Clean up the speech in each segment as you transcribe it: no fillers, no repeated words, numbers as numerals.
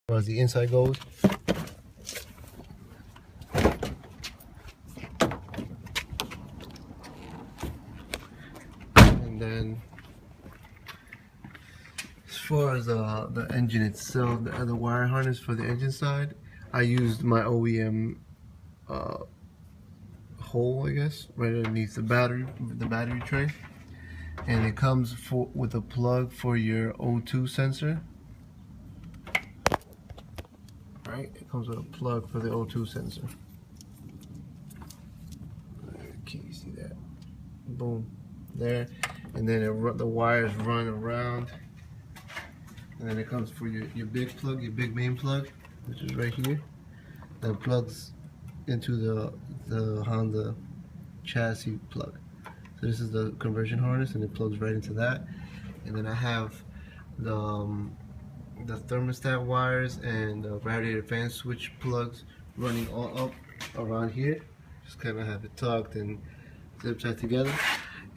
far as the inside goes. And then as far as the engine itself, the wire harness for the engine side, I used my OEM hole, I guess, right underneath the battery tray, and it comes with a plug for your O2 sensor. Right, it comes with a plug for the O2 sensor. Can you see that? Boom, there, and then the wires run around, and then it comes for your big plug, your big main plug, which is right here. That plugs into the Honda chassis plug. So this is the conversion harness, and it plugs right into that. And then I have the thermostat wires and the radiator fan switch plugs running all up around here. Just kind of have it tucked and zip tied together.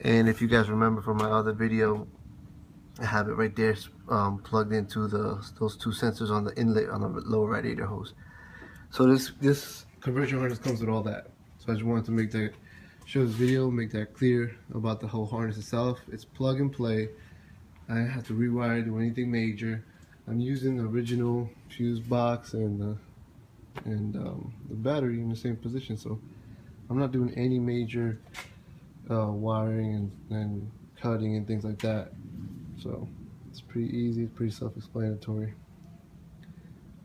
And if you guys remember from my other video, I have it right there plugged into those two sensors on the inlet on the lower radiator hose. So this conversion harness comes with all that. So I just wanted to show this video, make that clear about the whole harness itself. It's plug and play. I don't have to rewire, do anything major. I'm using the original fuse box and the battery in the same position, so I'm not doing any major wiring and cutting and things like that. So it's pretty easy, pretty self-explanatory.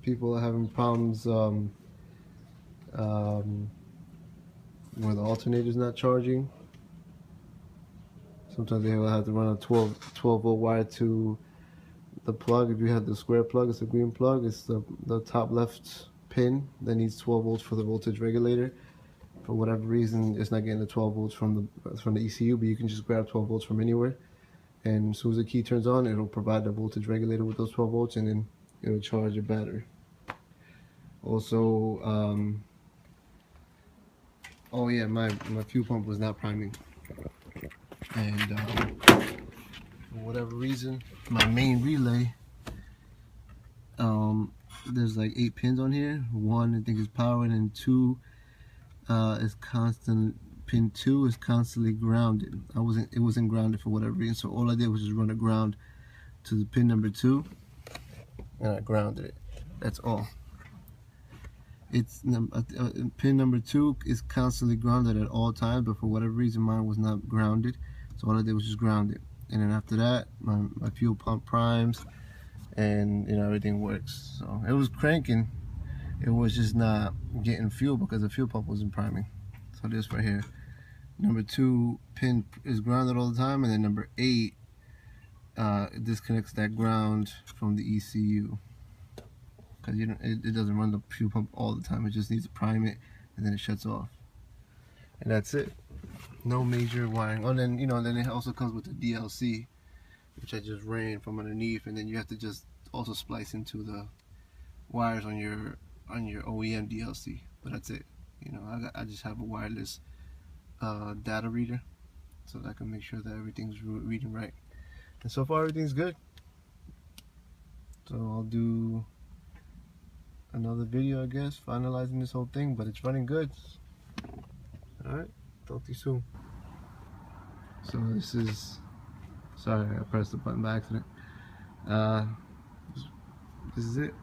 People are having problems where the alternator's not charging. Sometimes they will have to run a 12 volt wire to the plug. If you have the square plug, it's a green plug. It's the top left pin that needs 12 volts for the voltage regulator. For whatever reason, it's not getting the 12 volts from the ECU, but you can just grab 12 volts from anywhere. And as soon as the key turns on, it'll provide the voltage regulator with those 12 volts, and then it'll charge your battery. Also, oh yeah, my fuel pump was not priming, and for whatever reason, my main relay, there's like 8 pins on here. 1 I think is power, and then 2 is constant. Pin 2 is constantly grounded. It wasn't grounded for whatever reason, so all I did was just run a ground to the pin number 2, and I grounded it. That's all. It's pin number 2 is constantly grounded at all times, but for whatever reason mine was not grounded, so all I did was just ground it. And then after that, my fuel pump primes, and everything works. So it was cranking, it was just not getting fuel because the fuel pump wasn't priming. So this right here, number 2 pin is grounded all the time, and then number 8 disconnects that ground from the ECU. Because it doesn't run the fuel pump all the time. It just needs to prime it, and then it shuts off, and that's it. No major wiring. Oh, then then it also comes with the DLC, which I just ran from underneath, and then you have to just also splice into the wires on your OEM DLC. But that's it. I just have a wireless data reader, so that I can make sure that everything's reading right. And so far everything's good. So I'll do another video, I guess, finalizing this whole thing, but it's running good. Alright, talk to you soon. So this is, sorry, I pressed the button by accident. This is it.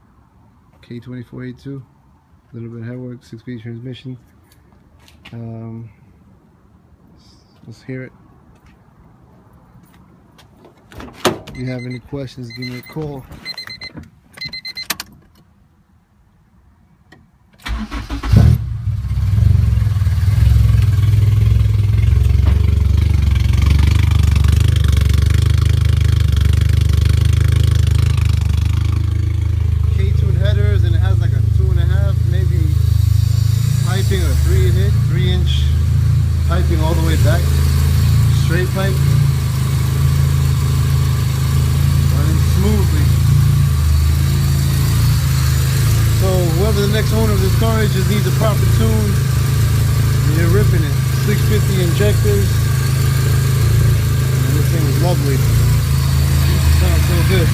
K24 A2, a little bit of headwork, 6-speed transmission. Let's hear it. If you have any questions, give me a call. Or 3-inch piping all the way back, straight pipe, running smoothly. So whoever the next owner of this car is just needs a proper tune, and you're ripping it. 650 injectors, and this thing is lovely. Sounds so good.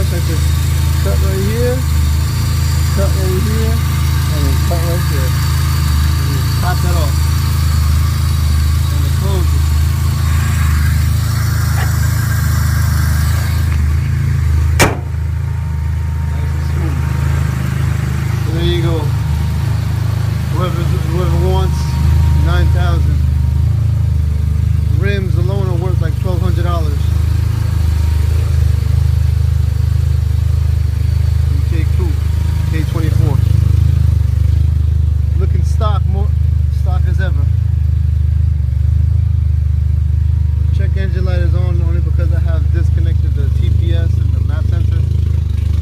much. I just cut right here, cut right here, and then cut right there. And just top that off. And then close it. Nice and smooth. So there you go. Whoever wants 9,000. Rims alone are worth like $1,200. K24. Looking stock, more stock as ever. Check engine light is on only because I have disconnected the TPS and the map sensor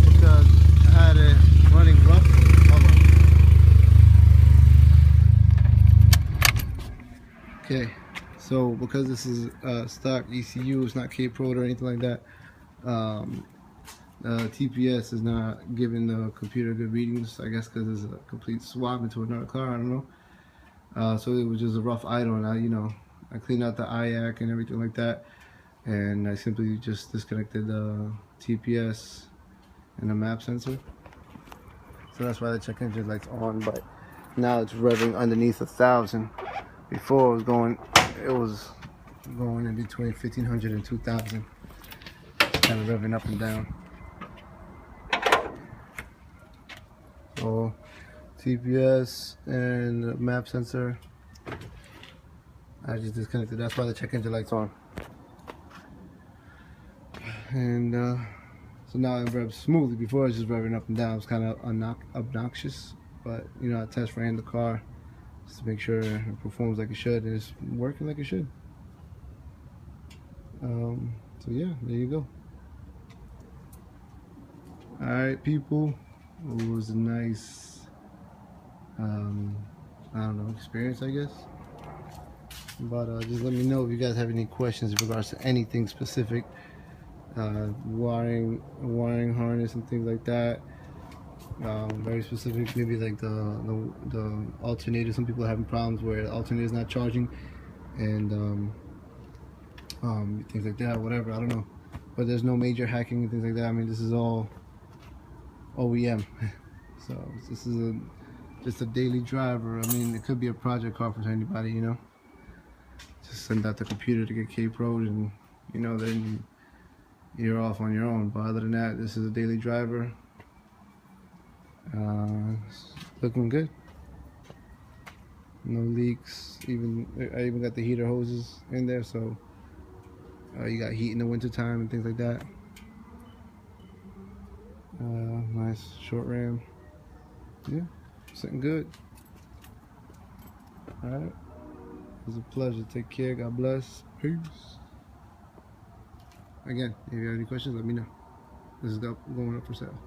because I had it running rough. Hold on. Okay, so because this is stock ECU, it's not K-Pro or anything like that. TPS is not giving the computer good readings, I guess because it's a complete swap into another car, I don't know. So it was just a rough idle, and I cleaned out the IAC and everything like that, and I simply just disconnected the TPS and the map sensor. So that's why the check engine light's on, but now it's revving underneath 1,000. Before it was going in between 1,500 and 2,000. Kind of revving up and down. So TPS and map sensor, I just disconnected. That's why the check engine light's on. And so now it revs smoothly. Before it was just revving up and down. It was kind of obnoxious, but I test ran the car just to make sure it performs like it should, and it's working like it should. So yeah, there you go. Alright people, it was a nice I don't know, experience I guess, but just let me know if you guys have any questions in regards to anything specific, wiring harness and things like that. Very specific, maybe like the alternator. Some people are having problems where the alternator is not charging, and things like that, whatever, I don't know, but there's no major hacking and things like that. I mean, this is all OEM. So this is just a daily driver. I mean, it could be a project car for anybody, just send out the computer to get K-Pro'd, and then you're off on your own. But other than that, this is a daily driver. It's looking good, no leaks. I even got the heater hoses in there, so you got heat in the winter time and things like that. Nice short ram. Yeah, sitting good. Alright, it was a pleasure. Take care, God bless, peace. Again, if you have any questions, let me know. This is going up for sale.